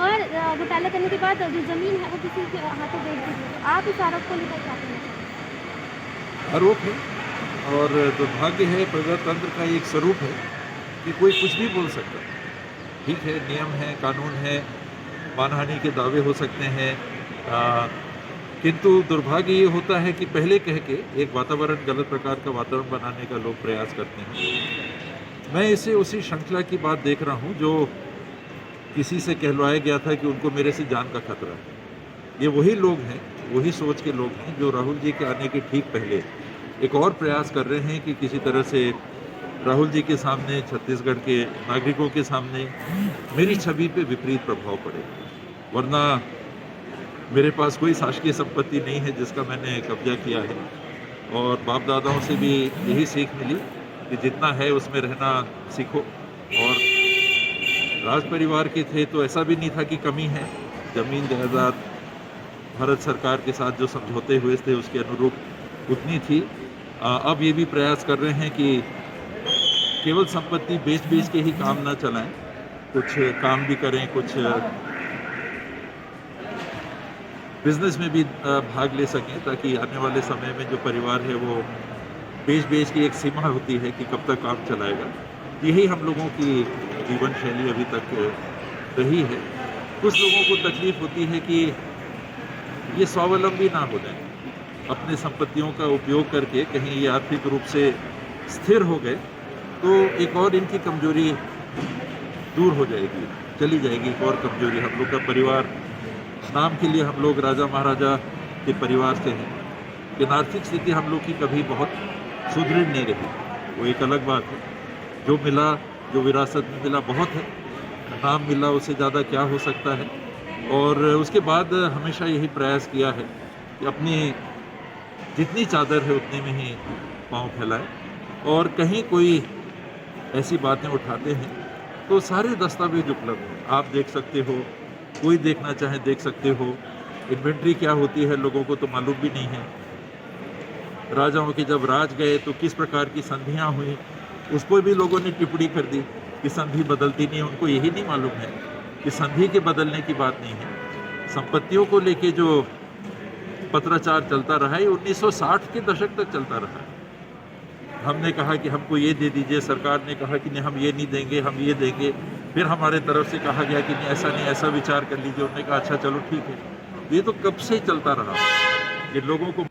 और घोटाला करने के बाद जो ज़मीन है वो किसी के हाथों बेच दी गई। आप इस आरोप को लेकर क्या कहना चाहेंगे? आरोप है और दुर्भाग्य है, प्रजातंत्र का एक स्वरूप है कि कोई कुछ भी बोल सकता है। ठीक है, नियम है, कानून है, मानहानि के दावे हो सकते हैं, किंतु दुर्भाग्य ये होता है कि पहले कह के एक वातावरण, गलत प्रकार का वातावरण बनाने का लोग प्रयास करते हैं। मैं इसे उसी श्रृंखला की बात देख रहा हूँ जो किसी से कहलवाया गया था कि उनको मेरे से जान का खतरा है। ये वही लोग हैं, वही सोच के लोग हैं जो राहुल जी के आने के ठीक पहले एक और प्रयास कर रहे हैं कि किसी तरह से राहुल जी के सामने, छत्तीसगढ़ के नागरिकों के सामने मेरी छवि पे विपरीत प्रभाव पड़े। वरना मेरे पास कोई शासकीय संपत्ति नहीं है जिसका मैंने कब्जा किया है, और बाप दादाओं से भी यही सीख मिली कि जितना है उसमें रहना सीखो। और राज परिवार के थे तो ऐसा भी नहीं था कि कमी है। जमीन जायदाद भारत सरकार के साथ जो समझौते हुए थे उसके अनुरूप उतनी थी। अब ये भी प्रयास कर रहे हैं कि केवल संपत्ति बेच के ही काम ना चलाएं, कुछ काम भी करें, कुछ बिजनेस में भी भाग ले सकें, ताकि आने वाले समय में जो परिवार है वो बेच की एक सीमा होती है कि कब तक काम चलाएगा। यही हम लोगों की जीवन शैली अभी तक रही है। कुछ लोगों को तकलीफ होती है कि ये स्वावलंबी ना हो जाए, अपने संपत्तियों का उपयोग करके कहीं ये आर्थिक रूप से स्थिर हो गए तो एक और इनकी कमजोरी दूर हो जाएगी, चली जाएगी। एक और कमजोरी, हम लोग का परिवार, नाम के लिए हम लोग राजा महाराजा के परिवार से हैं, लेकिन आर्थिक स्थिति हम लोग की कभी बहुत सुदृढ़ नहीं रही, वो एक अलग बात है। जो मिला, जो विरासत में मिला बहुत है, नाम मिला, उससे ज़्यादा क्या हो सकता है। और उसके बाद हमेशा यही प्रयास किया है कि अपनी जितनी चादर है उतने में ही पाँव फैलाएं, और कहीं कोई ऐसी बातें उठाते हैं तो सारे दस्तावेज उपलब्ध हैं, आप देख सकते हो, कोई देखना चाहे देख सकते हो। इन्वेंट्री क्या होती है लोगों को तो मालूम भी नहीं है। राजाओं के जब राज गए तो किस प्रकार की संधियां हुई, उस पर भी लोगों ने टिप्पणी कर दी कि संधि बदलती नहीं। उनको यही नहीं मालूम है कि संधि के बदलने की बात नहीं है। संपत्तियों को लेके जो पत्राचार चलता रहा है 1960 के दशक तक चलता रहा है। हमने कहा कि हमको ये दे दीजिए, सरकार ने कहा कि नहीं हम ये नहीं देंगे, हम ये देंगे। फिर हमारे तरफ से कहा गया कि नहीं ऐसा नहीं, ऐसा विचार कर लीजिए। उन्होंने कहा अच्छा चलो ठीक है। ये तो कब से चलता रहा, ये लोगों को